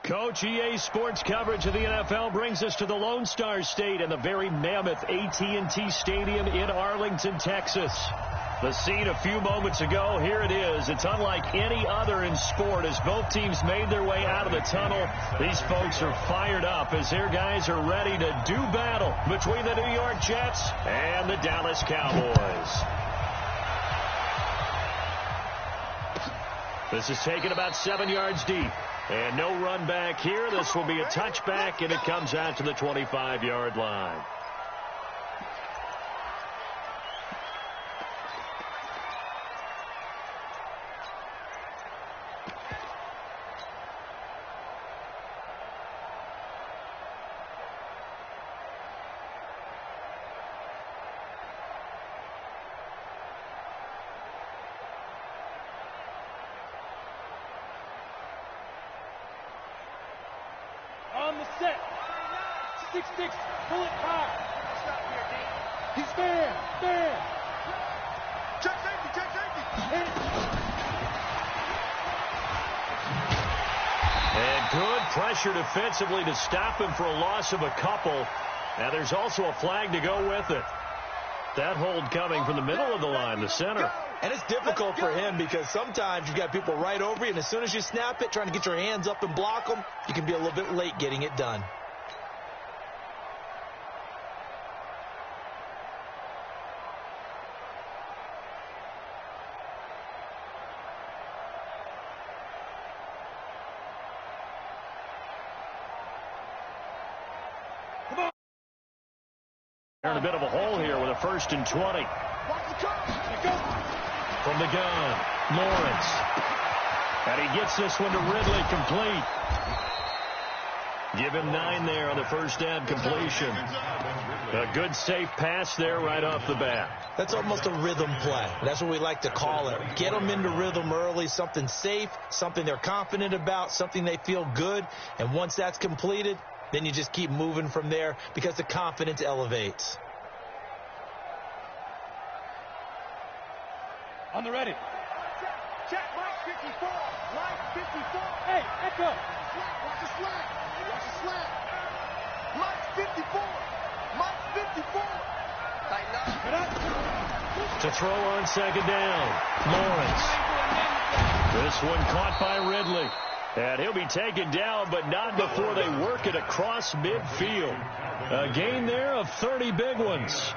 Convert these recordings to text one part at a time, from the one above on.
Coach, EA Sports coverage of the NFL brings us to the Lone Star State and the very mammoth AT&T Stadium in Arlington, Texas. The scene a few moments ago, here it is. It's unlike any other in sport as both teams made their way out of the tunnel. These folks are fired up as their guys are ready to do battle between the New York Jets and the Dallas Cowboys. This is taken about 7 yards deep. And no run back here. This will be a touchback, and it comes out to the 25-yard line. On the set. 6-6. Pull it high. Stop here, D. He's there. There. Check safety. Check safety. And good pressure defensively to stop him for a loss of a couple. Now there's also a flag to go with it. That hold coming from the middle of the line, the center. And it's difficult for him because sometimes you've got people right over you, and as soon as you snap it, trying to get your hands up and block them, you can be a little bit late getting it done. They're in a bit of a hole here with a 1st and 20. From the gun, Lawrence. And he gets this one to Ridley complete. Give him 9 there on the first down completion. A good safe pass there right off the bat. That's almost a rhythm play. That's what we like to call it. Get them into rhythm early, something safe, something they're confident about, something they feel good. And once that's completed, then you just keep moving from there because the confidence elevates. On the ready. Check, Mike 54. Mike 54. Hey, echo. Watch the slap. Watch the slap. Mike 54. Mike 54. Tighten up. Get up. To throw on 2nd down. Lawrence. This one caught by Ridley. And he'll be taken down, but not before they work it across midfield. A gain there of 30 big ones.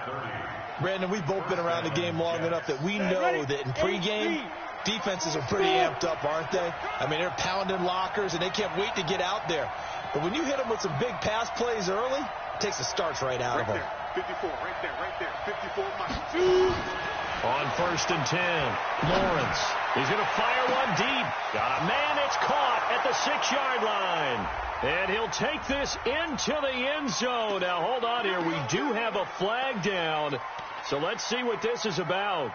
Brandon, we've both been around the game long enough that we know that in pregame, defenses are pretty amped up, aren't they? I mean, they're pounding lockers, and they can't wait to get out there. But when you hit them with some big pass plays early, it takes the starch right out of them. 54, right there, 54 Mike. On 1st and 10, Lawrence. He's going to fire one deep. Got a man, it's caught at the 6-yard line. And he'll take this into the end zone. Now, hold on here. We do have a flag down. So let's see what this is about.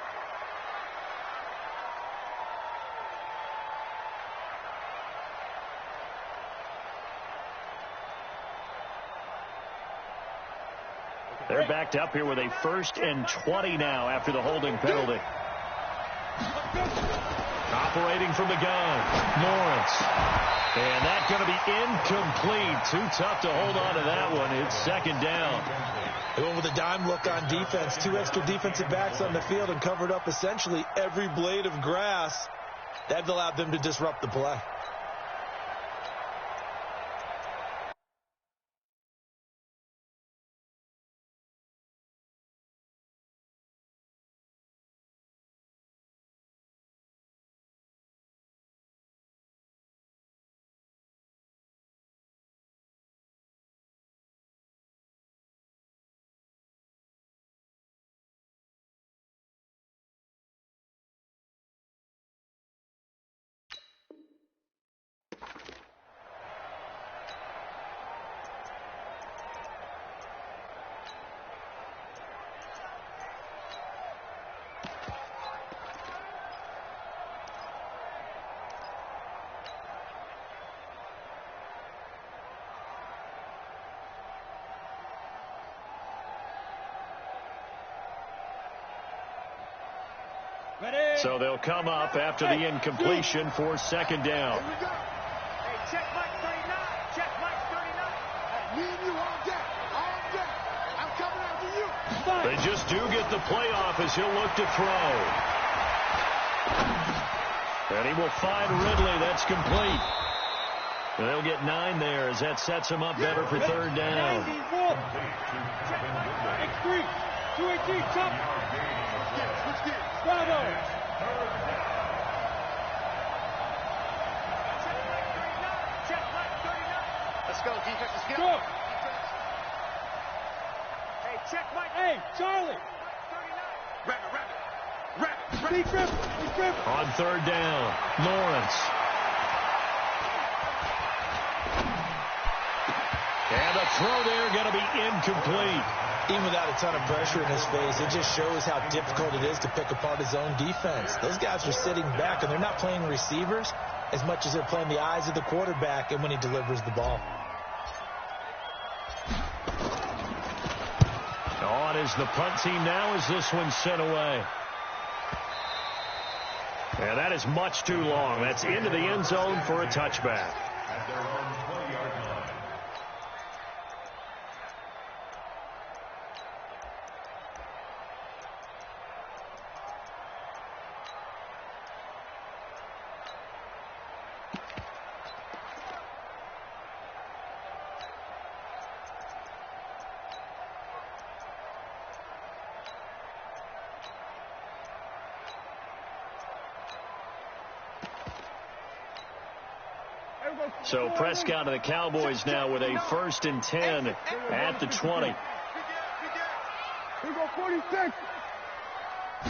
They're backed up here with a 1st and 20 now after the holding penalty. Operating from the gun, Lawrence. And that's going to be incomplete. Too tough to hold on to that one. It's 2nd down. They went with a dime look on defense. 2 extra defensive backs on the field and covered up essentially every blade of grass. That allowed them to disrupt the play. So they'll come up after the incompletion for 2nd down. Here we go. Hey, check Mike 39. just do get the playoff as he'll look to throw. And he will find Ridley. That's complete. They'll get 9 there as that sets him up better for third down. X3, 218, top. Bravo. Let's go, defense. Let's get Go. Hey, check Mike. Hey, Charlie. 39. Rabbit. Decrypt. On third down, Lawrence. And a throw there going to be incomplete. Even without a ton of pressure in his face, it just shows how difficult it is to pick apart his own defense. Those guys are sitting back, and they're not playing receivers as much as they're playing the eyes of the quarterback and when he delivers the ball. On is the punt team now as this one's sent away. And that is much too long. That's into the end zone for a touchback. So Prescott and the Cowboys now with a 1st and 10 at the 20. Here we go, 46.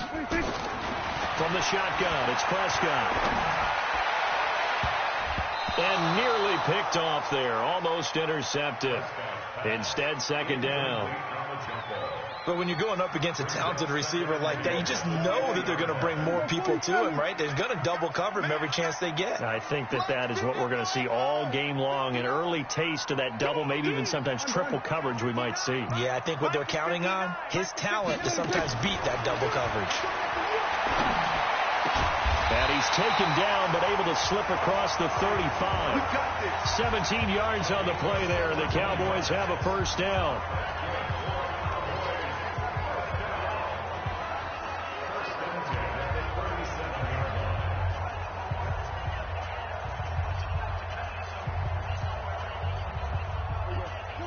46. From the shotgun, it's Prescott. And nearly picked off there, almost intercepted. Instead, 2nd down. But when you're going up against a talented receiver like that, you just know that they're going to bring more people to him, right? They're going to double cover him every chance they get. I think that is what we're going to see all game long. An early taste of that double, maybe even sometimes triple coverage we might see. Yeah, I think what they're counting on, his talent to sometimes beat that double coverage. And he's taken down, but able to slip across the 35. 17 yards on the play there. The Cowboys have a 1st down.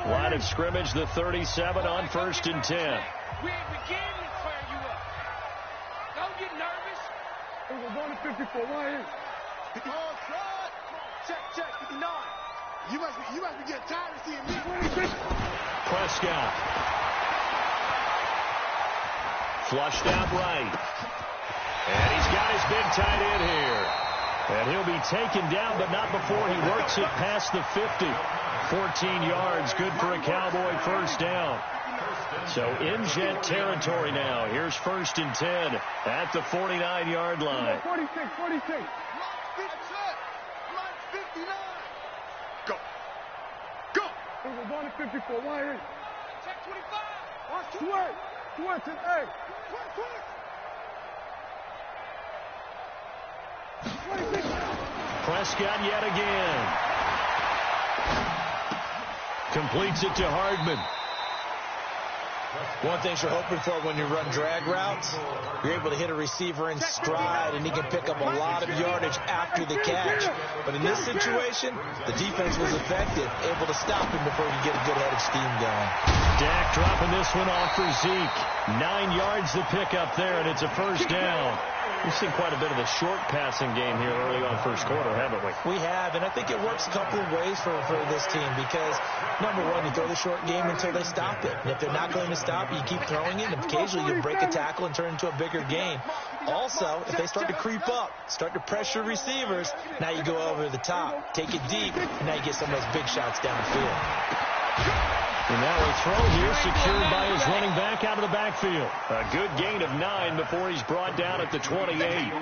Line of scrimmage, the 37 on 1st and 10. We ain't beginning to fire you up. Don't get nervous. We're going to 54. Why is? Check, 59. You must be getting tired of seeing me. 26. Prescott. Flushed out right. And he's got his big tight end here. And he'll be taken down, but not before he works it past the 50. 14 yards, good for a Cowboy 1st down. So in jet territory now. Here's 1st and 10 at the 49-yard line. 46. Line 59. Go. We're going to 54. Why is? Check 25. Watch 2-8. 2-8 to 8. 26. Prescott yet again. Completes it to Hardman. One thing you're hoping for when you run drag routes, you're able to hit a receiver in stride, and he can pick up a lot of yardage after the catch. But in this situation, the defense was effective, able to stop him before he could get a good head of steam going. Dak dropping this one off for Zeke. 9 yards to pick up there, and it's a 1st down. We've seen quite a bit of a short passing game here early on 1st quarter, haven't we? We have, and I think it works a couple of ways for this team because, number one, you throw the short game until they stop it. And if they're not going to stop, you keep throwing it, and occasionally you break a tackle and turn it into a bigger game. Also, if they start to creep up, start to pressure receivers, now you go over the top, take it deep, and now you get some of those big shots downfield. And now a throw here secured by his running back out of the backfield. A good gain of 9 before he's brought down at the 28.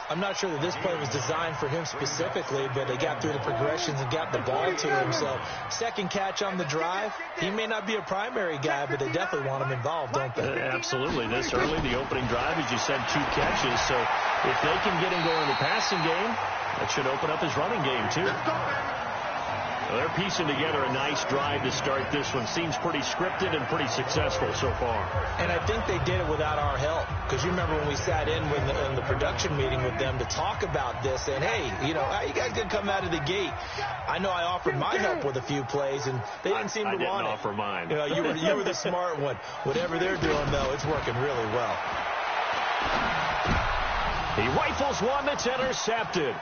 I'm not sure that this play was designed for him specifically, but they got through the progressions and got the ball to him. So 2nd catch on the drive. He may not be a primary guy, but they definitely want him involved, don't they? Absolutely. This early, the opening drive, as you said, 2 catches. So if they can get him going in the passing game, that should open up his running game, too. Well, they're piecing together a nice drive to start this one. Seems pretty scripted and pretty successful so far. And I think they did it without our help. Because you remember when we sat in the production meeting with them to talk about this, and hey, you know, you guys could come out of the gate. I know I offered my help with a few plays, and they didn't seem to want it. I didn't offer mine. You know, you were the smart one. Whatever they're doing, though, it's working really well. He rifles one that's intercepted.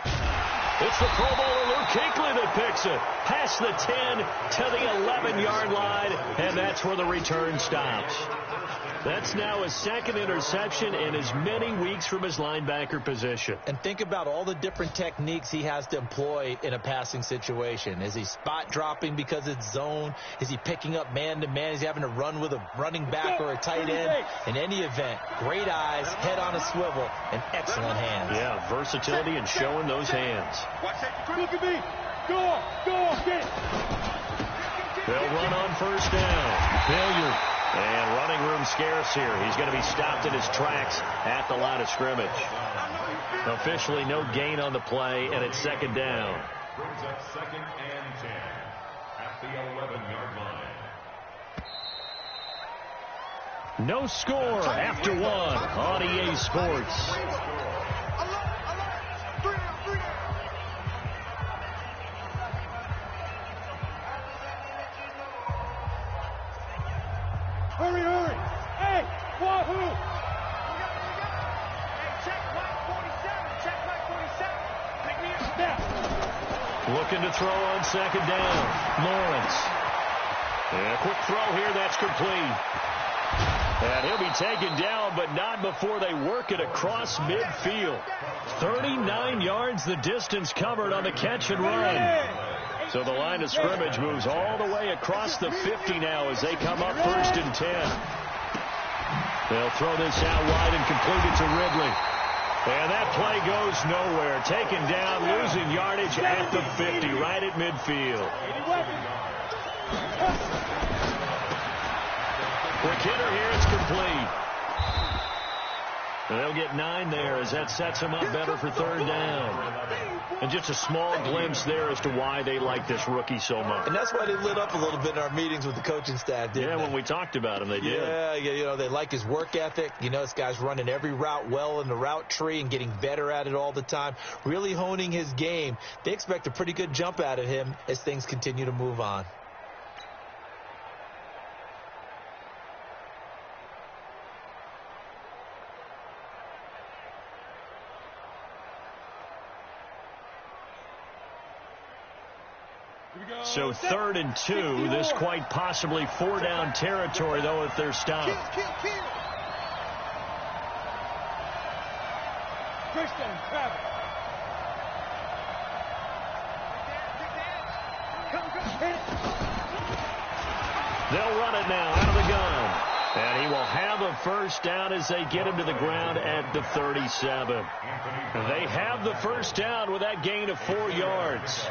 It's the Pro Bowler Luke Kuechly that picks it. Past the 10 to the 11-yard line, and that's where the return stops. That's now his second interception in as many weeks from his linebacker position. And think about all the different techniques he has to employ in a passing situation. Is he spot dropping because it's zone? Is he picking up man-to-man? Is he having to run with a running back or a tight end? In any event, great eyes, head on a swivel, and excellent hands. Yeah, versatility and showing those hands. Look at me. Go on, get it. They'll run on first down. Failure. And running room scarce here. He's going to be stopped in his tracks at the line of scrimmage. Officially no gain on the play, and it's second down. Brings up 2nd and 10 at the 11-yard line. No score after one on EA Sports. Hurry. Hey, wahoo! Hey, Check Mike 47. Pick me up. Step. Looking to throw on second down. Lawrence. And a quick throw here. That's complete. And he'll be taken down, but not before they work it across midfield. 39 yards the distance covered on the catch and run. So the line of scrimmage moves all the way across the 50 now as they come up 1st and 10. They'll throw this out wide and complete it to Ridley. And that play goes nowhere. Taken down, losing yardage at the 50, right at midfield. Quick hitter here, it's complete. And they'll get 9 there as that sets them up better for 3rd down. And just a small glimpse there as to why they like this rookie so much. And that's why they lit up a little bit in our meetings with the coaching staff, didn't they? When we talked about him, they did. Yeah, you know, they like his work ethic. You know, this guy's running every route well in the route tree and getting better at it all the time, really honing his game. They expect a pretty good jump out of him as things continue to move on. So 3rd and 2. This quite possibly 4-down territory, though, if they're stopped. Kill. Christian, Travis. They'll run it now out of the gun. And he will have a first down as they get him to the ground at the 37. They have the first down with that gain of 4 yards.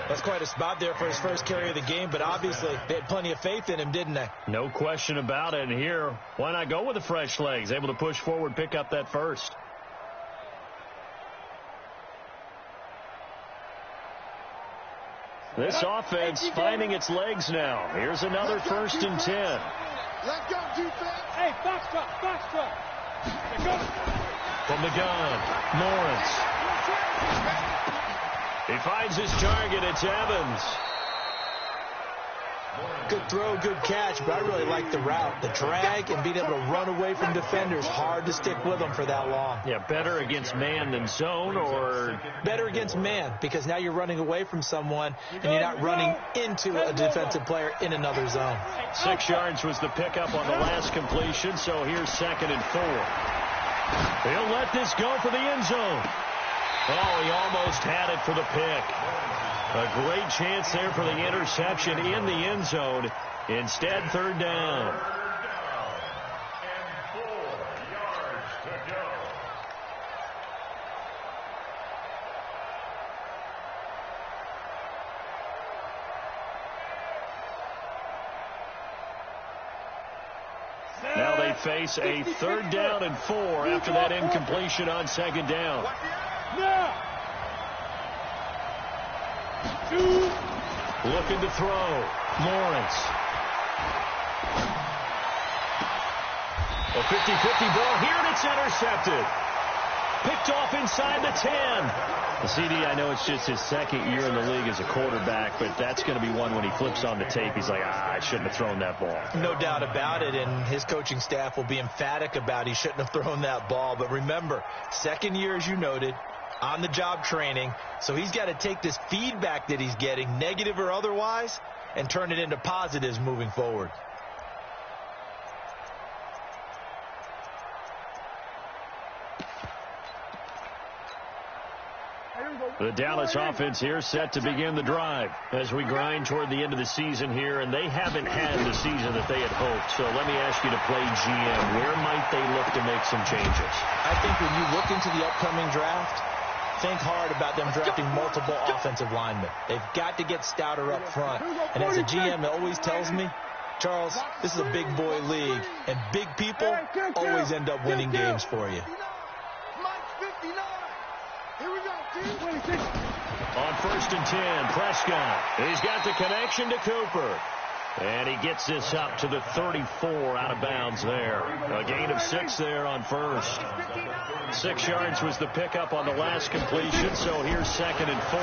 That's quite a spot there for his first carry of the game, but obviously they had plenty of faith in him, didn't they? No question about it. And here, why not go with the fresh legs? Able to push forward, pick up that first. This offense finding its legs now. Here's another 1st and 10. Let's go, defense. Hey, box truck. From the gun, Lawrence. He finds his target. It's Evans. Good throw, good catch, but I really like the route. The drag and being able to run away from defenders. Hard to stick with them for that long. Yeah, better against man than zone, or better against man, because now you're running away from someone and you're not running into a defensive player in another zone. 6 yards was the pickup on the last completion, so here's 2nd and 4. He'll let this go for the end zone. Oh, he almost had it for the pick. A great chance there for the interception in the end zone. Instead, 3rd down. And 4 yards to go. Now they face a 3rd down and 4 after that incompletion on 2nd down. Now. 2. Looking to throw. Lawrence. A 50-50 ball here, and it's intercepted. Picked off inside the 10. The CD, I know it's just his second year in the league as a quarterback, but that's going to be one when he flips on the tape. He's like, I shouldn't have thrown that ball. No doubt about it, and his coaching staff will be emphatic about he shouldn't have thrown that ball. But remember, second year, as you noted, on-the-job training, so he's got to take this feedback that he's getting, negative or otherwise, and turn it into positives moving forward. The Dallas offense here set to begin the drive as we grind toward the end of the season here, and they haven't had the season that they had hoped. So let me ask you to play GM. Where might they look to make some changes? I think when you look into the upcoming draft, think hard about them drafting multiple offensive linemen. They've got to get stouter up front. And as a GM always tells me, Charles, this is a big boy league, and big people always end up winning games for you. On 1st and 10, Prescott. He's got the connection to Cooper. And he gets this up to the 34 out of bounds there. A gain of 6 there on first. 6 yards was the pickup on the last completion, so here's 2nd and 4.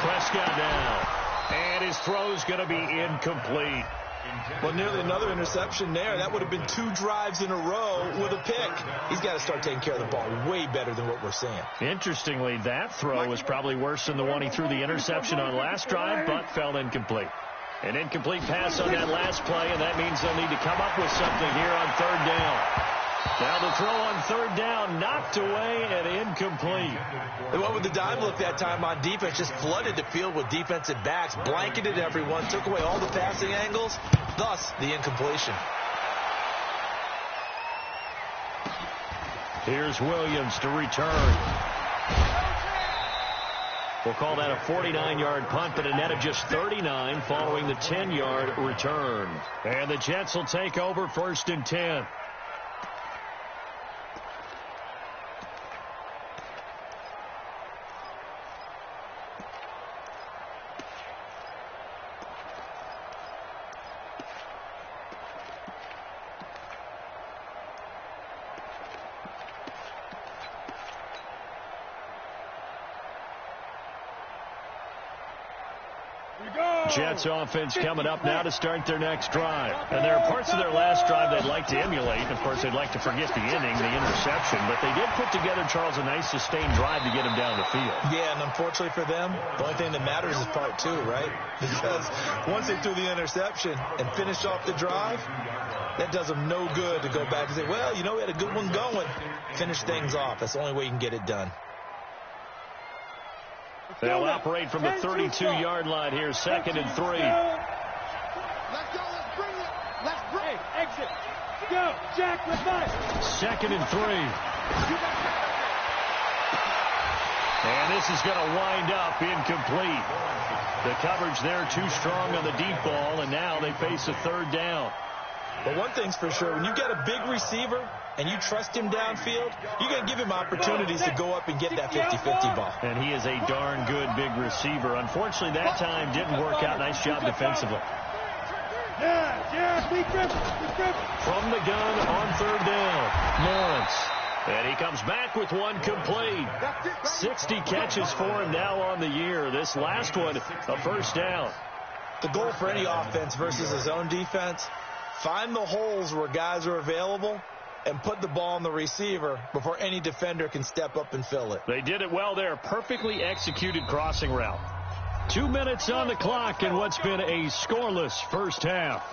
Prescott now. And his throw's going to be incomplete. Well, nearly another interception there. That would have been 2 drives in a row with a pick. He's got to start taking care of the ball way better than what we're seeing. Interestingly, that throw was probably worse than the one he threw the interception on last drive, but fell incomplete. An incomplete pass on that last play, and that means they'll need to come up with something here on 3rd down. Now the throw on 3rd down, knocked away and incomplete. They went with the dime look that time on defense, just flooded the field with defensive backs, blanketed everyone, took away all the passing angles, thus the incompletion. Here's Williams to return. We'll call that a 49-yard punt, but a net of just 39 following the 10-yard return. And the Jets will take over 1st and 10. Jets offense coming up now to start their next drive. And there are parts of their last drive they'd like to emulate. Of course, they'd like to forget the inning, the interception. But they did put together, Charles, a nice sustained drive to get him down the field. Yeah, and unfortunately for them, the only thing that matters is part 2, right? Because once they threw the interception and finished off the drive, that does them no good to go back and say, well, you know, we had a good one going. Finish things off. That's the only way you can get it done. They'll operate from the 32-yard line here, 2nd and 3. Let's go, let's bring it. Let's bring it. Exit. Go, Jack, with us. 2nd and 3. And this is going to wind up incomplete. The coverage there too strong on the deep ball, and now they face a 3rd down. But one thing's for sure, when you got a big receiver and you trust him downfield, you're going to give him opportunities to go up and get that 50-50 ball. And he is a darn good big receiver. Unfortunately, that time didn't work out. Nice job defensively. From the gun on 3rd down, Lawrence. And he comes back with one complete. 60 catches for him now on the year. This last one, a 1st down. The goal for any offense versus a zone defense, find the holes where guys are available and put the ball on the receiver before any defender can step up and fill it. They did it well there. Perfectly executed crossing route. 2 minutes on the clock in what's been a scoreless first half.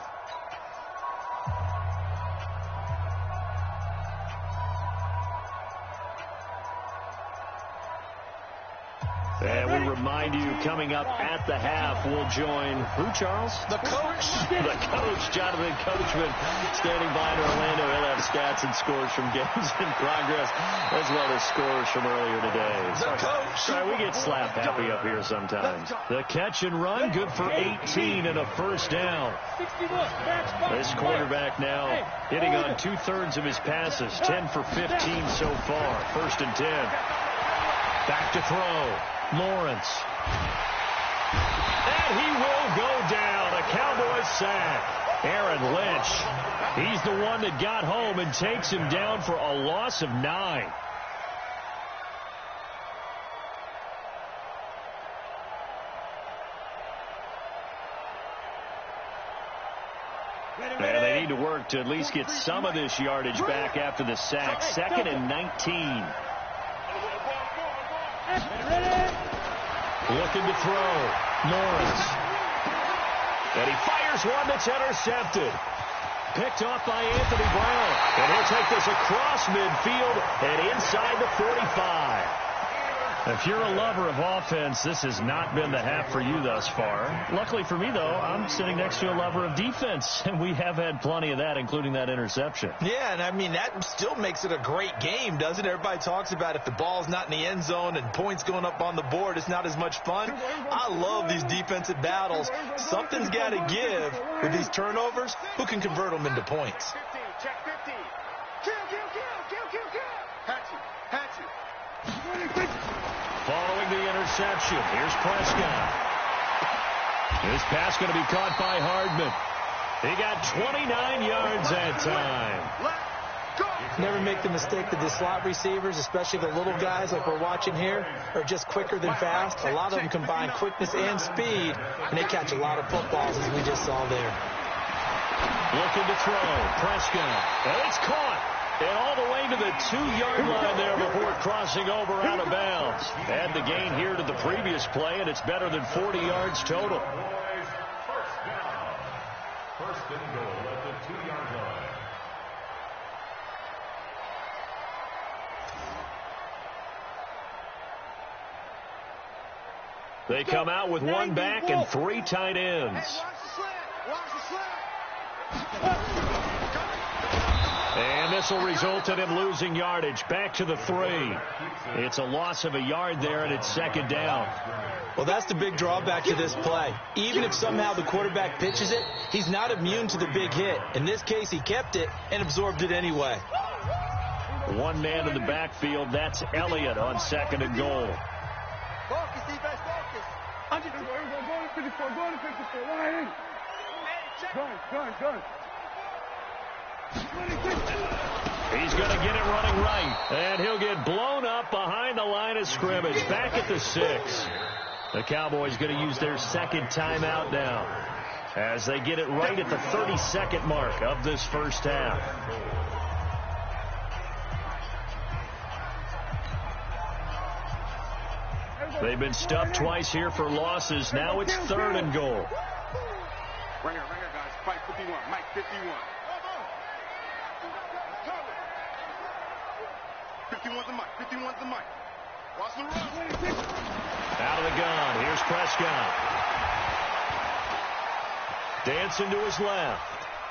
And we remind you, coming up at the half, we'll join who, Charles? The coach. The coach, Jonathan Coachman, standing by in Orlando. He'll have stats and scores from games in progress, as well as scores from earlier today. The coach. Sorry, we get slap happy up here sometimes. The catch and run, good for 18 and a 1st down. This quarterback now hitting on 2/3 of his passes, 10 for 15 so far. 1st and 10. Back to throw. Lawrence. And he will go down. A Cowboys sack. Aaron Lynch. He's the one that got home and takes him down for a loss of 9. And they need to work to at least get some of this yardage back after the sack. 2nd and 19. Looking to throw. Lawrence. And he fires one that's intercepted. Picked off by Anthony Brown. And he'll take this across midfield and inside the 45. If you're a lover of offense, this has not been the half for you thus far. Luckily for me, though, I'm sitting next to a lover of defense, and we have had plenty of that, including that interception. Yeah, and I mean, that still makes it a great game, doesn't it? Everybody talks about if the ball's not in the end zone and points going up on the board, it's not as much fun. I love these defensive battles. Something's got to give with these turnovers. Who can convert them into points? 15, check 15. Kill. Hatchet. Following the interception, here's Prescott. This pass going to be caught by Hardman. He got 29 yards that time. Never make the mistake that the slot receivers, especially the little guys like we're watching here, are just quicker than fast. A lot of them combine quickness and speed, and they catch a lot of footballs, as we just saw there. Looking to throw. Prescott. And it's caught. And all the way to the 2-yard line there before crossing over out of bounds. Add the gain here to the previous play, and it's better than 40 yards total. First and goal at the 2-yard line. They come out with one back and 3 tight ends. Watch the slant. And this will result in him losing yardage. Back to the 3. It's a loss of a yard there, and it's 2nd down. Well, that's the big drawback to this play. Even if somehow the quarterback pitches it, he's not immune to the big hit. In this case, he kept it and absorbed it anyway. One man in the backfield. That's Elliott on 2nd and goal. Focus, defense, focus. Go to 54, go to 54. Line in. Gun. He's going to get it running right. And he'll get blown up behind the line of scrimmage. Back at the 6. The Cowboys going to use their 2nd timeout now as they get it right at the 32nd mark of this first half. They've been stuffed twice here for losses. Now it's 3rd and goal. Right here, guys. Fight 51. Mike 51. 51's the mic. 51's the mic. Watch the run. Out of the gun. Here's Prescott. Dancing to his left.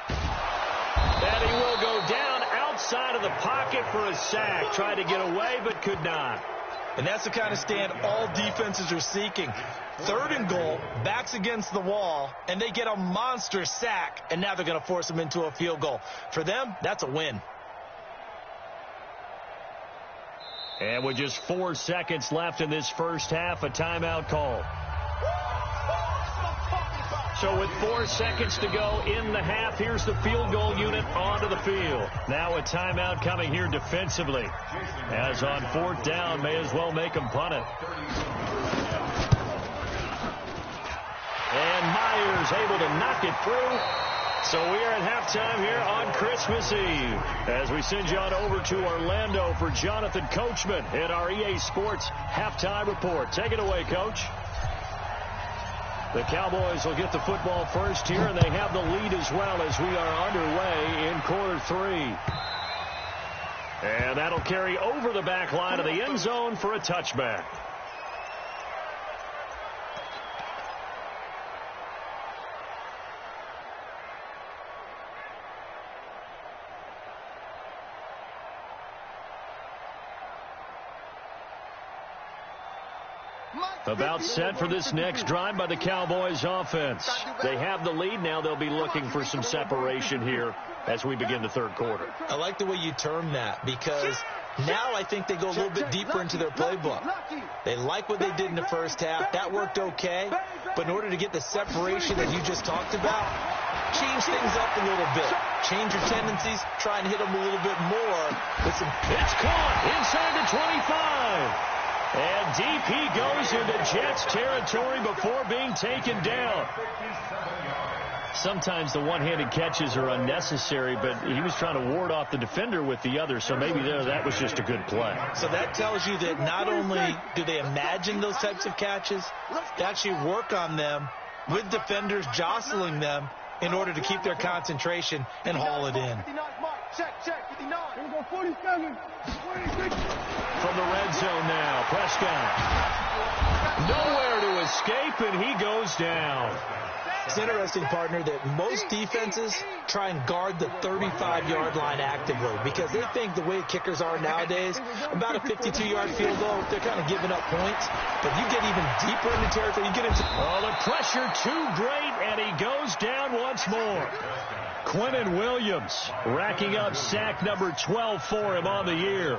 And he will go down outside of the pocket for a sack. Tried to get away, but could not. And that's the kind of stand all defenses are seeking. 3rd and goal, backs against the wall, and they get a monster sack, and now they're going to force them into a field goal. For them, that's a win. And with just 4 seconds left in this first half, a timeout call. So with 4 seconds to go in the half, here's the field goal unit onto the field. Now a timeout coming here defensively. As on 4th down, may as well make them punt it. And Myers able to knock it through. So we are at halftime here on Christmas Eve as we send you on over to Orlando for Jonathan Coachman in our EA Sports Halftime Report. Take it away, Coach. The Cowboys will get the football first here, and they have the lead as well as we are underway in quarter 3. And that'll carry over the back line of the end zone for a touchback. About set for this next drive by the Cowboys offense. They have the lead. Now they'll be looking for some separation here as we begin the 3rd quarter. I like the way you term that because Now I think they go a little bit deeper into their playbook. They like what they did in the first half. That worked okay. But in order to get the separation that you just talked about, change things up a little bit. Change your tendencies. Try and hit them a little bit more with some... It's caught inside the 25. And deep he goes into Jets territory before being taken down. Sometimes the one-handed catches are unnecessary, but he was trying to ward off the defender with the other, so maybe that was just a good play. So that tells you that not only do they imagine those types of catches, they actually work on them with defenders jostling them in order to keep their concentration and haul it in. Check, 59. Here we go, 47, 26. From the red zone now, Prescott. Nowhere to escape, and he goes down. It's interesting, partner, that most defenses try and guard the 35-yard line actively because they think the way kickers are nowadays, about a 52-yard field goal, they're kind of giving up points. But you get even deeper into territory, you get into... Oh, the pressure too great, and he goes down once more. Quinnen Williams racking up sack number 12 for him on the year.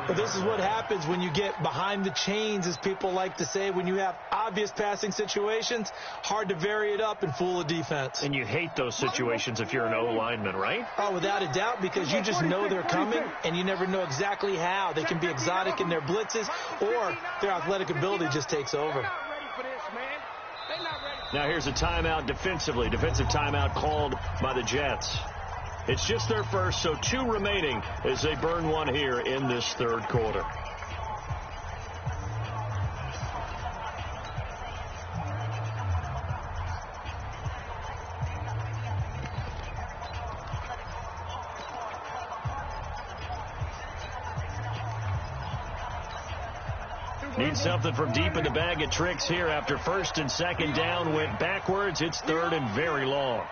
But this is what happens when you get behind the chains, as people like to say. When you have obvious passing situations, hard to vary it up and fool a defense. And you hate those situations if you're an O-lineman, right? Oh, without a doubt, because you just know they're coming, and you never know exactly how. They can be exotic in their blitzes, or their athletic ability just takes over. Now here's a timeout defensively. Defensive timeout called by the Jets. It's just their first, so 2 remaining as they burn one here in this third quarter. Need something from deep in the bag of tricks here after first and second down went backwards. It's third and very long.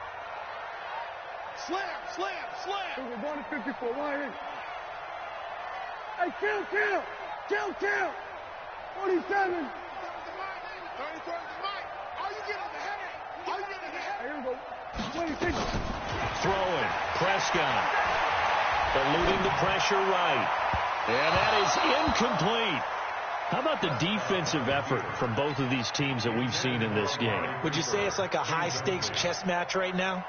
Slam. Here we're going to 54, right here. Hey, kill. 47. 33 is Mike. Are you getting the head? Here we go, 26. Throwing. Prescott. Eluding the pressure right. And that is incomplete. How about the defensive effort from both of these teams that we've seen in this game? Would you say it's like a high-stakes chess match right now?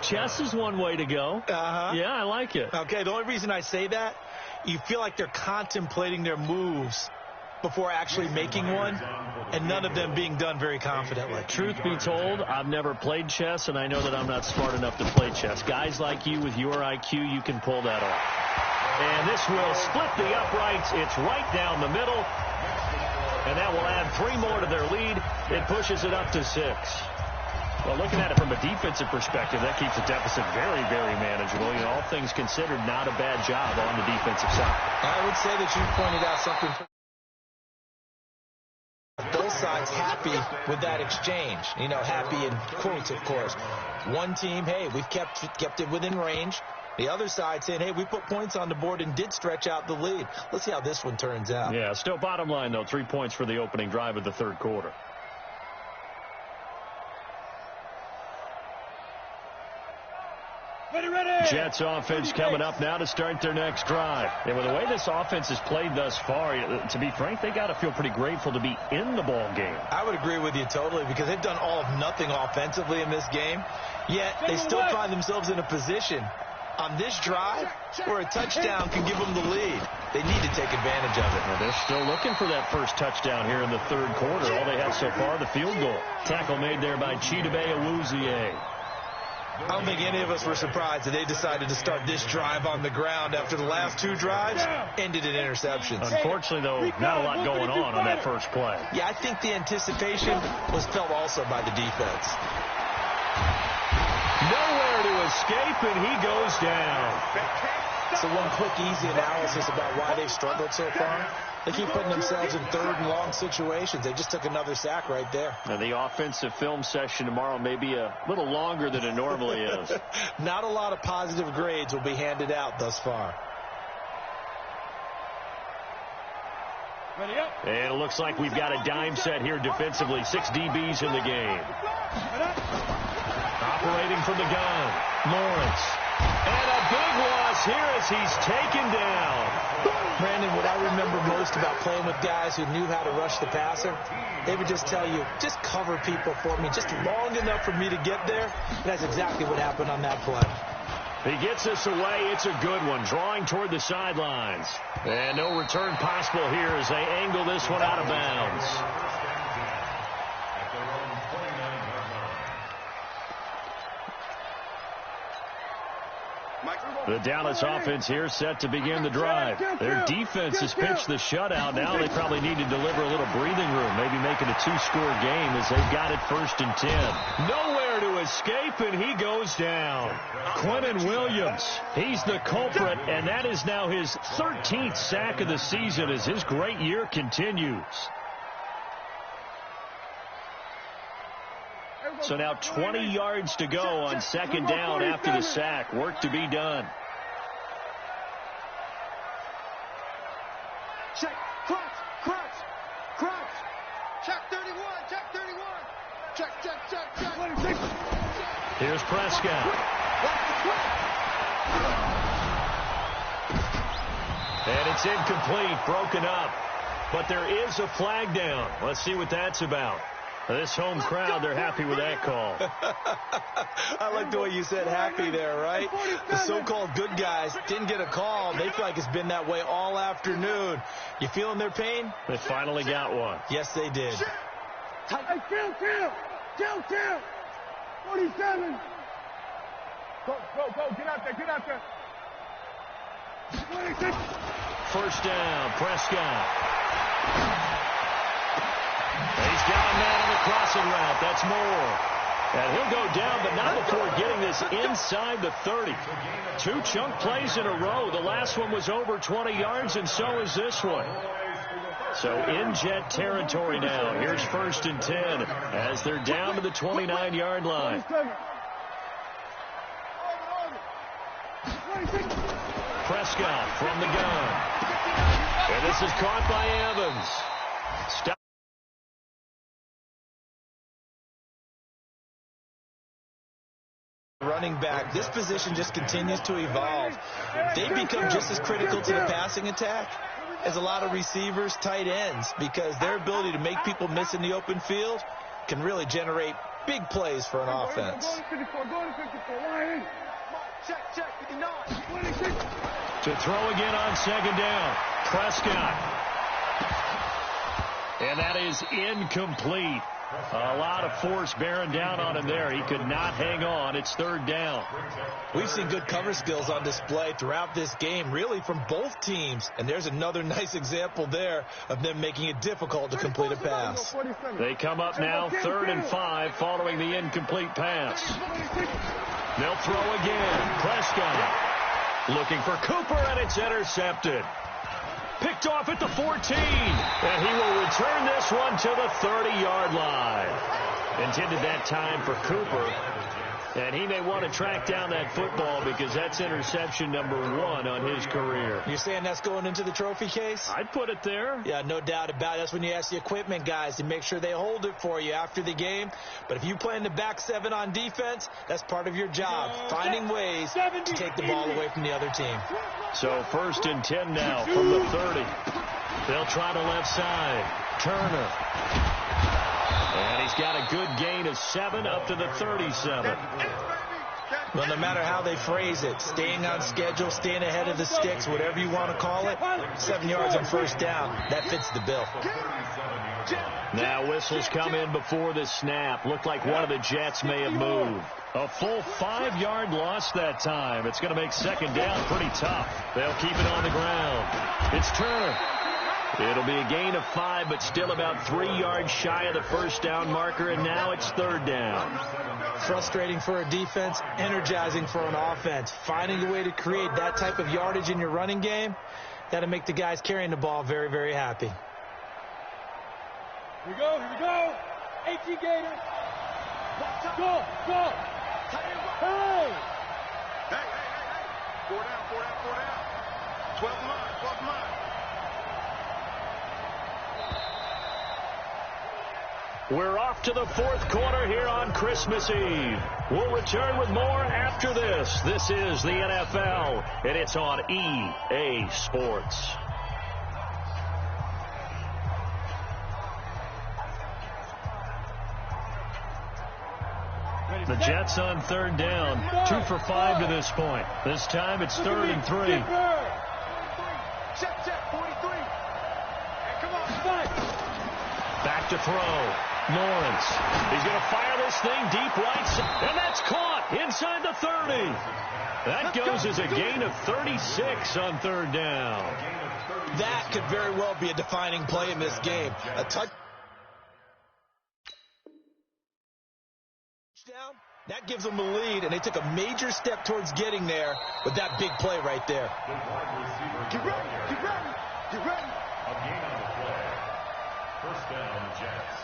Chess is one way to go. Yeah, I like it. Okay, the only reason I say that, you feel like they're contemplating their moves before actually making one, and none of them being done very confidently. Truth be told, I've never played chess, and I know that I'm not smart enough to play chess. Guys like you with your IQ, you can pull that off. And this will split the uprights. It's right down the middle. And that will add 3 more to their lead. It pushes it up to 6. Well, looking at it from a defensive perspective, that keeps the deficit very, very manageable. You know, all things considered, not a bad job on the defensive side. I would say that you pointed out something. Both sides happy with that exchange. You know, happy in quotes, of course. One team, hey, we've kept it within range. The other side saying, hey, we put points on the board and did stretch out the lead. Let's see how this one turns out. Yeah, still bottom line, though, 3 points for the opening drive of the third quarter. Ready. Jets offense coming up now to start their next drive. And with the way this offense has played thus far, to be frank, they got to feel pretty grateful to be in the ball game. I would agree with you totally because they've done all of nothing offensively in this game, yet they still find themselves in a position on this drive where a touchdown can give them the lead. They need to take advantage of it. Well, they're still looking for that first touchdown here in the third quarter. All they have so far, the field goal. Tackle made there by Chidobe Awuzie. I don't think any of us were surprised that they decided to start this drive on the ground after the last 2 drives ended in interceptions. Unfortunately, though, not a lot going on that first play. Yeah, I think the anticipation was felt also by the defense. Nowhere to escape, and he goes down. So one quick, easy analysis about why they've struggled so far. They keep putting themselves in third and long situations. They just took another sack right there. Now, the offensive film session tomorrow may be a little longer than it normally is. Not a lot of positive grades will be handed out thus far. Ready up. And it looks like we've got a dime set here defensively. 6 DBs in the game. Operating from the gun, Lawrence. And a big loss here as he's taken down. Brandon, what I remember most about playing with guys who knew how to rush the passer, they would just tell you, just cover people for me, just long enough for me to get there. And that's exactly what happened on that play. He gets this away. It's a good one, drawing toward the sidelines. And no return possible here as they angle this one out of bounds. The Dallas offense here set to begin the drive. Their defense has pitched the shutout. Now they probably need to deliver a little breathing room, maybe make it a two-score game as they've got it 1st and 10. Nowhere to escape, and he goes down. Quentin Williams, he's the culprit, and that is now his 13th sack of the season as his great year continues. So now 20 yards to go on 2nd down after the sack. Work to be done. Check, crunch. Check 31, check 31. Check. Here's Prescott. And it's incomplete, broken up. But there is a flag down. Let's see what that's about. This home crowd, they're happy with that call. I like the way you said happy there, right? The so-called good guys didn't get a call. They feel like it's been that way all afternoon. You feeling their pain? They finally got one. Yes, they did. Hey, kill. 47. Go. Get out there. 26. 1st down, Prescott. He's got a man on the crossing route. That's Moore. And he'll go down, but not before getting this inside the 30. 2 chunk plays in a row. The last one was over 20 yards, and so is this one. So in Jet territory now. Here's 1st and 10 as they're down to the 29-yard line. Prescott from the gun. And this is caught by Evans. Stop. Running back, this position just continues to evolve. They become just as critical to the passing attack as a lot of receivers, tight ends, because their ability to make people miss in the open field can really generate big plays for an offense. Check, 59. To throw again on 2nd down. Prescott. And that is incomplete. A lot of force bearing down on him there. He could not hang on. It's 3rd down. We've seen good cover skills on display throughout this game, really from both teams. And there's another nice example there of them making it difficult to complete a pass. They come up now 3rd and 5 following the incomplete pass. They'll throw again. Prescott looking for Cooper, and it's intercepted. Picked off at the 14. And he will return this one to the 30-yard line. Intended that time for Cooper. And he may want to track down that football because that's interception number 1 on his career. You're saying that's going into the trophy case? I'd put it there. Yeah, no doubt about it. That's when you ask the equipment guys to make sure they hold it for you after the game. But if you play in the back 7 on defense, that's part of your job, finding ways to take the ball away from the other team. So 1st and 10 now from the 30. They'll try the left side. Turner. And he's got a good gain of 7 up to the 37. Well, no matter how they phrase it, staying on schedule, staying ahead of the sticks, whatever you want to call it, 7 yards on 1st down, that fits the bill. Now whistles come in before the snap. Looked like one of the Jets may have moved. A full 5-yard loss that time. It's going to make 2nd down pretty tough. They'll keep it on the ground. It's Turner. It'll be a gain of 5, but still about 3 yards shy of the 1st down marker, and now it's 3rd down. Frustrating for a defense, energizing for an offense. Finding a way to create that type of yardage in your running game, that'll make the guys carrying the ball very, very happy. Here we go. 18 Gator. Go. Hey. 4 down. 12 line. We're off to the fourth quarter here on Christmas Eve. We'll return with more after this. This is the NFL, and it's on EA Sports. The Jets on third down, 2 for 5 to this point. This time it's 3rd and 3. Check, 43. Hey, come on. Back to throw. Lawrence. He's going to fire this thing deep right side. And that's caught inside the 30. That goes as a gain of 36 on third down. That could very well be a defining play in this game. A touchdown. That gives them the lead, and they took a major step towards getting there with that big play right there. Get ready. A gain on the play. First down, Jets.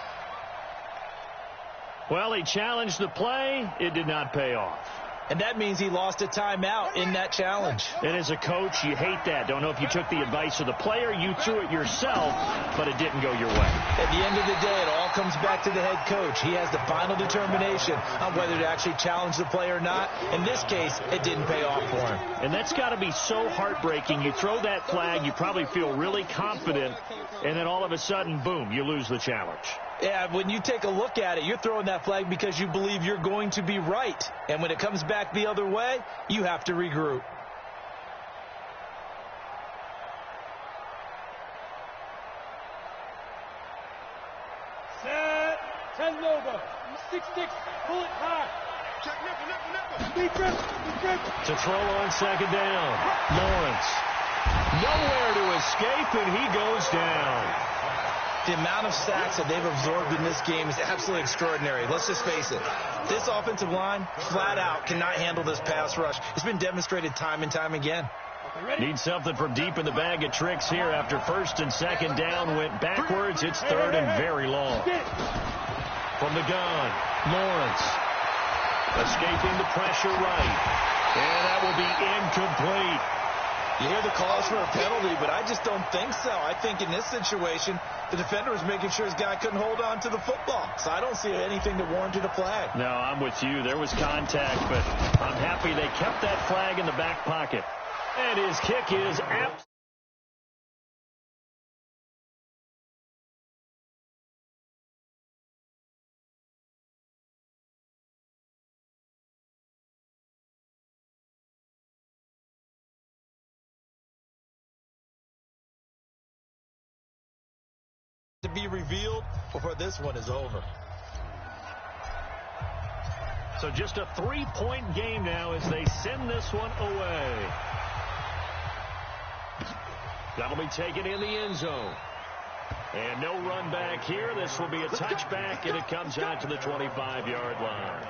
Well, he challenged the play. It did not pay off. And that means he lost a timeout in that challenge. And as a coach, you hate that. Don't know if you took the advice of the player, you threw it yourself, but it didn't go your way. At the end of the day, it all comes back to the head coach. He has the final determination on whether to actually challenge the play or not. In this case, it didn't pay off for him. And that's got to be so heartbreaking. You throw that flag, you probably feel really confident, and then all of a sudden, boom, you lose the challenge. Yeah, when you take a look at it, you're throwing that flag because you believe you're going to be right. And when it comes back the other way, you have to regroup. Set. 10 over. 6 sticks. Pull it high. Check, nipple. Deep grip. To throw on second down. Lawrence. Nowhere to escape, and he goes down. The amount of sacks that they've absorbed in this game is absolutely extraordinary. Let's just face it. This offensive line, flat out, cannot handle this pass rush. It's been demonstrated time and time again. Need something from deep in the bag of tricks here after first and second down went backwards. It's third and very long. From the gun, Lawrence. Escaping the pressure right. And that will be incomplete. You hear the calls for a penalty, but I just don't think so. I think in this situation, the defender was making sure his guy couldn't hold on to the football. So I don't see anything that warranted a flag. No, I'm with you. There was contact, but I'm happy they kept that flag in the back pocket. And his kick is apt. To be revealed before this one is over. So just a 3-point game now as they send this one away. That'll be taken in the end zone. And no run back here. This will be a touchback, and it comes out to the 25-yard line.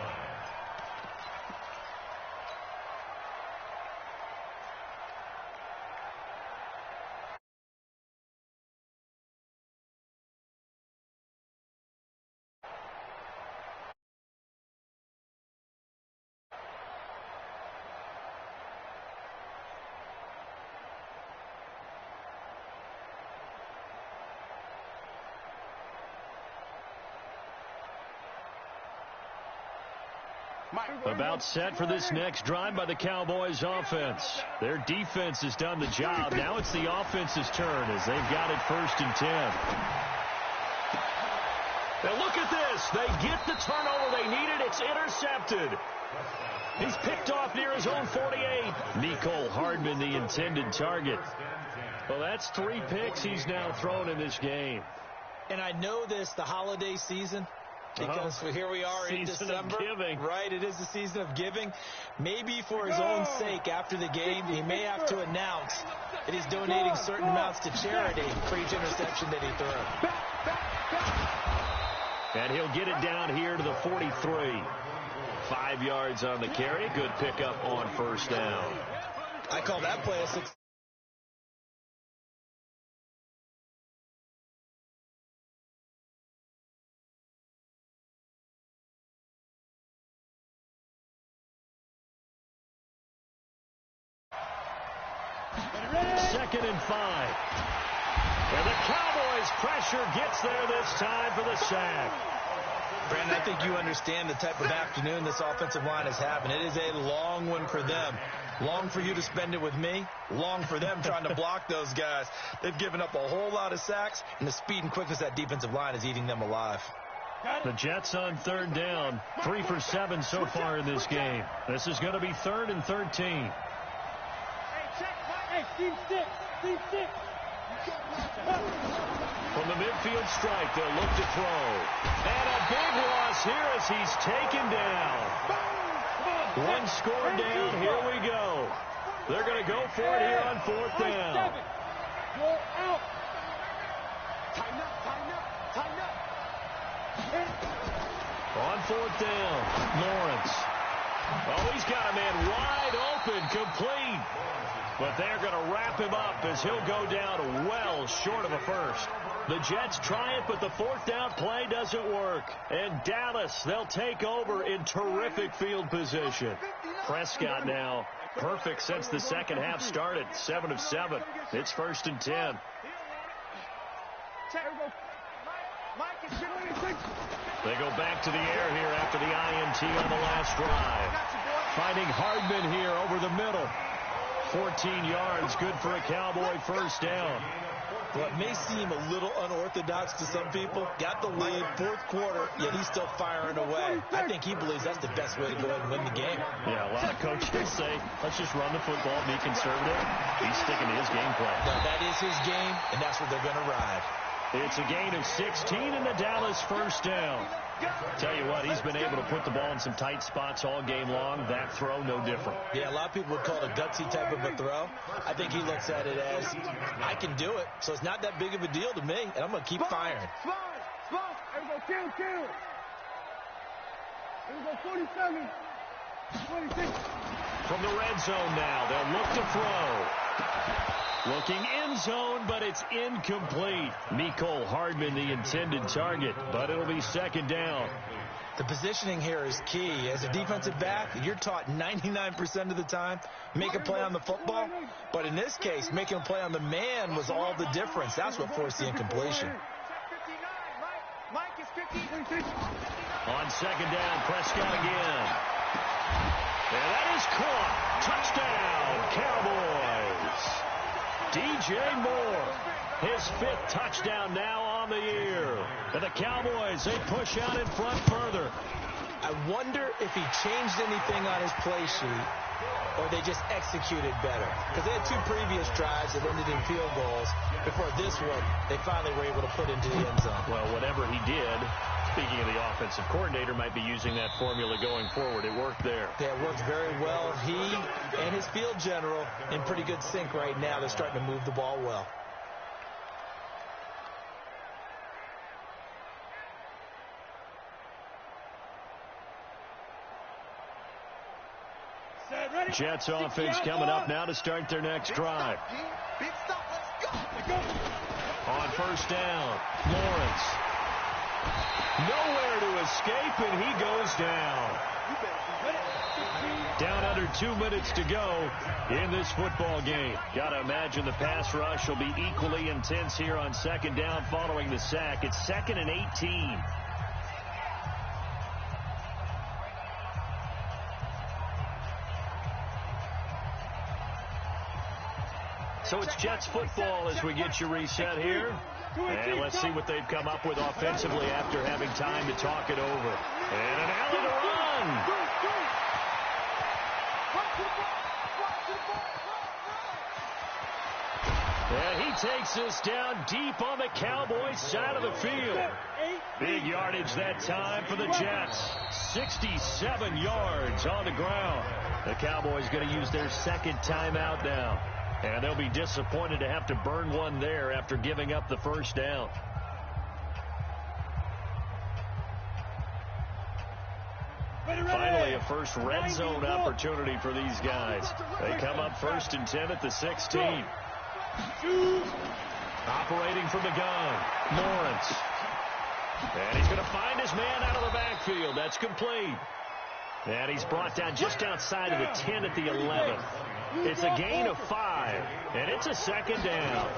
About set for this next drive by the Cowboys offense. Their defense has done the job. Now it's the offense's turn as they've got it 1st and 10. Now look at this. They get the turnover they needed. It's intercepted. He's picked off near his own 48. Mecole Hardman, the intended target. Well, that's 3 picks he's now thrown in this game. And I know this, the holiday season, because here we are in December, right? It is the season of giving. Maybe for his own sake, after the game, he may have to announce that he's donating certain amounts to charity for each interception that he threw. And he'll get it down here to the 43. 5 yards on the carry. Good pickup on 1st down. I call that play a success. Second and 5. And the Cowboys pressure gets there this time for the sack. Brandon, I think you understand the type of afternoon this offensive line is having. It is a long one for them. Long for you to spend it with me. Long for them trying to block those guys. They've given up a whole lot of sacks, and the speed and quickness of that defensive line is eating them alive. The Jets on third down. 3 for 7 so far in this game. This is going to be 3rd and 13. Hey, Steve Stick. Steve Stick. From the midfield strike, they'll look to throw. And a big loss here as he's taken down. One score down. Here we go. They're going to go for it here on 4th down. You're out. Tighten up, tighten up, tighten up. On 4th down, Lawrence. Oh, he's got a man wide open, complete. But they're going to wrap him up as he'll go down well short of a first. The Jets try it, but the 4th down play doesn't work. And Dallas, they'll take over in terrific field position. Prescott now perfect since the second half started. 7 of 7. It's 1st and 10. They go back to the air here after the INT on the last drive. Finding Hardman here over the middle. 14 yards, good for a Cowboy first down. Well, it may seem a little unorthodox to some people. Got the lead, 4th quarter, yet he's still firing away. I think he believes that's the best way to go ahead and win the game. Yeah, a lot of coaches say, let's just run the football, be conservative. He's sticking to his game plan. No, that is his game, and that's what they're going to ride. It's a gain of 16 in the Dallas first down. Tell you what, he's been able to put the ball in some tight spots all game long. That throw, no different. Yeah, a lot of people would call it a gutsy type of a throw. I think he looks at it as, I can do it, so it's not that big of a deal to me, and I'm going to keep firing. There we go, kill. There we go, 47. 26. From the red zone now, they'll look to throw. Looking end zone, but it's incomplete. Mecole Hardman, the intended target, but it'll be 2nd down. The positioning here is key. As a defensive back, you're taught 99% of the time, make a play on the football. But in this case, making a play on the man was all the difference. That's what forced the incompletion. On 2nd down, Prescott again. And that is caught. Touchdown, Cowboys. DJ Moore, his 5th touchdown now on the year. And the Cowboys, they push out in front further. I wonder if he changed anything on his play sheet or they just executed better. Because they had 2 previous drives that ended in field goals. Before this one, they finally were able to put into the end zone. Well, whatever he did, speaking of the offensive coordinator, might be using that formula going forward. It worked there. Yeah, it worked very well. He and his field general in pretty good sync right now. They're starting to move the ball well. Jets offense coming up now to start their next drive. Big stop, let's go. On 1st down, Lawrence. Nowhere to escape, and he goes down. Down under 2 minutes to go in this football game. Got to imagine the pass rush will be equally intense here on 2nd down following the sack. It's 2nd and 18. So it's Jets football as we get you reset here. And let's see what they've come up with offensively after having time to talk it over. And an alley to run. And he takes us down deep on the Cowboys side of the field. Big yardage that time for the Jets. 67 yards on the ground. The Cowboys going to use their 2nd timeout now. And they'll be disappointed to have to burn one there after giving up the first down. Finally, a first red zone opportunity for these guys. They come up 1st and 10 at the 16. Operating from the gun, Lawrence. And he's going to find his man out of the backfield. That's complete. And he's brought down just outside of the 10 at the 11. It's a gain of 5, and it's a second down.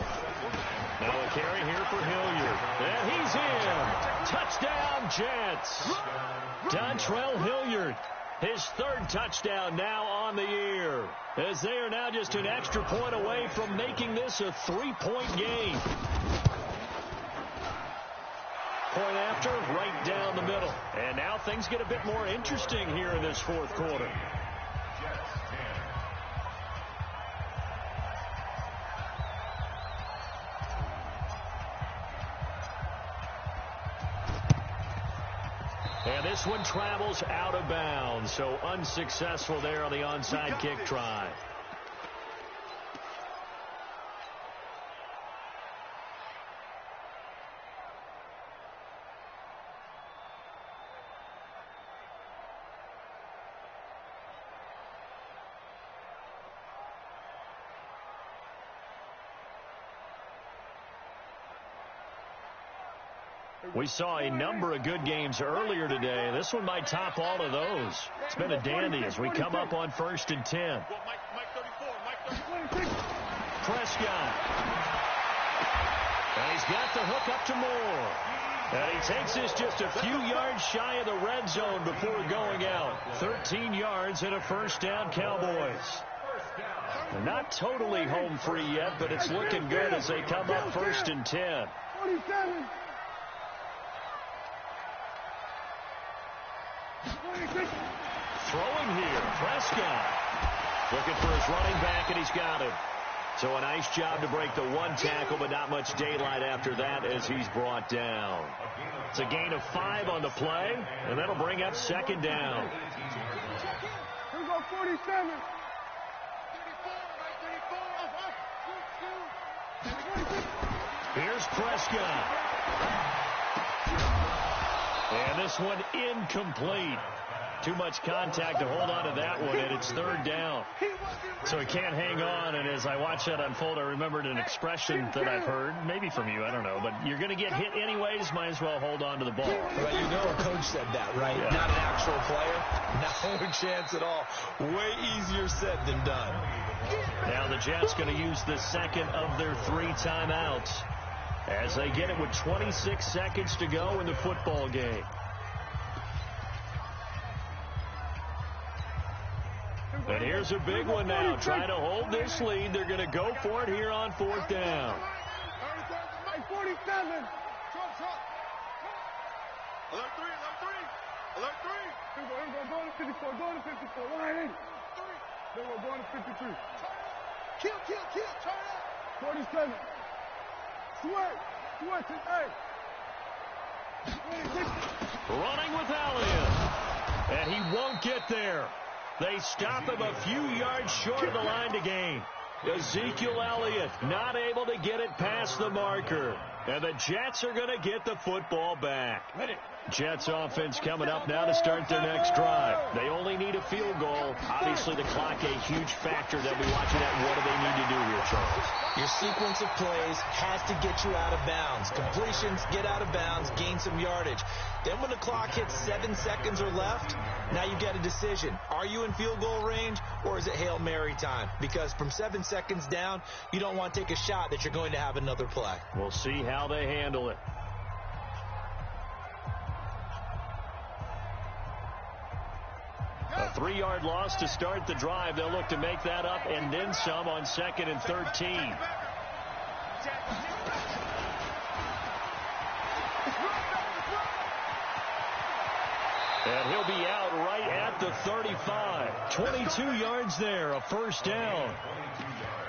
Now a carry here for Hilliard. And he's in. Touchdown, Jets. Dontrell Hilliard, his 3rd touchdown now on the year, as they are now just an extra point away from making this a 3-point game. Point after, right down the middle. And now things get a bit more interesting here in this 4th quarter. And this one travels out of bounds, so unsuccessful there on the onside kick try. We saw a number of good games earlier today. This one might top all of those. It's been a dandy as we come up on 1st and 10. Prescott. And he's got the hook up to Moore. And he takes this just a few yards shy of the red zone before going out. 13 yards and a 1st down, Cowboys. They're not totally home free yet, but it's looking good as they come up 1st and 10. 27. Throwing here, Prescott. Looking for his running back, and he's got him. So a nice job to break the 1 tackle, but not much daylight after that as he's brought down. It's a gain of 5 on the play, and that'll bring up 2nd down. Here we go, 47. Here's Prescott. And this one incomplete. Too much contact to hold on to that one, and it's 3rd down. So he can't hang on, and as I watch that unfold, I remembered an expression that I've heard, maybe from you, I don't know, but you're going to get hit anyways, might as well hold on to the ball. Well, you know a coach said that, right? Yeah. Not an actual player. No chance at all. Way easier said than done. Now the Jets going to use the 2nd of their 3 timeouts as they get it with 26 seconds to go in the football game. And here's a big one now. Trying to hold this lead. They're going to go for it here on 4th down. 47. Alert 3, alert 3. Alert 3. Here we go, going to 54, going to 54. Line in. Here we go, going to 53. Kill, turn up. 47. Sweat, hey. 26. Running with Elliott. And he won't get there. They stop him a few yards short of the line to gain. Ezekiel Elliott not able to get it past the marker. And the Jets are going to get the football back. Jets offense coming up now to start their next drive. They only need a field goal. Obviously, the clock a huge factor. They'll be watching that. What do they need to do here, Charles? Your sequence of plays has to get you out of bounds. Completions, get out of bounds, gain some yardage. Then when the clock hits 7 seconds or left, now you get a decision. Are you in field goal range, or is it Hail Mary time? Because from 7 seconds down, you don't want to take a shot that you're going to have another play. We'll see how they handle it. A 3-yard loss to start the drive. They'll look to make that up and then some on 2nd and 13. And he'll be out right at the 35. 22 yards there, a 1st down. 22 yards.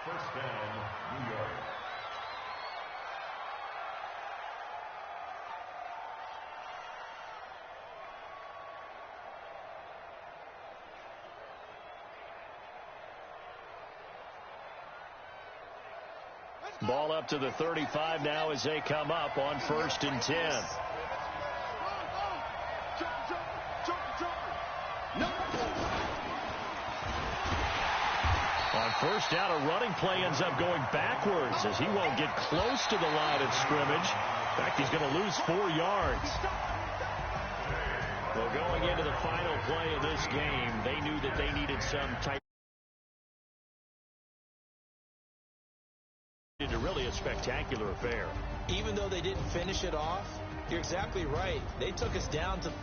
1st down, New York. Ball up to the 35 now as they come up on 1st and 10. On 1st down, a running play ends up going backwards as he won't get close to the line of scrimmage. In fact, he's going to lose 4 yards. Well, going into the final play of this game, they knew that they needed some type to really a spectacular affair. Even though they didn't finish it off, you're exactly right. They took us down to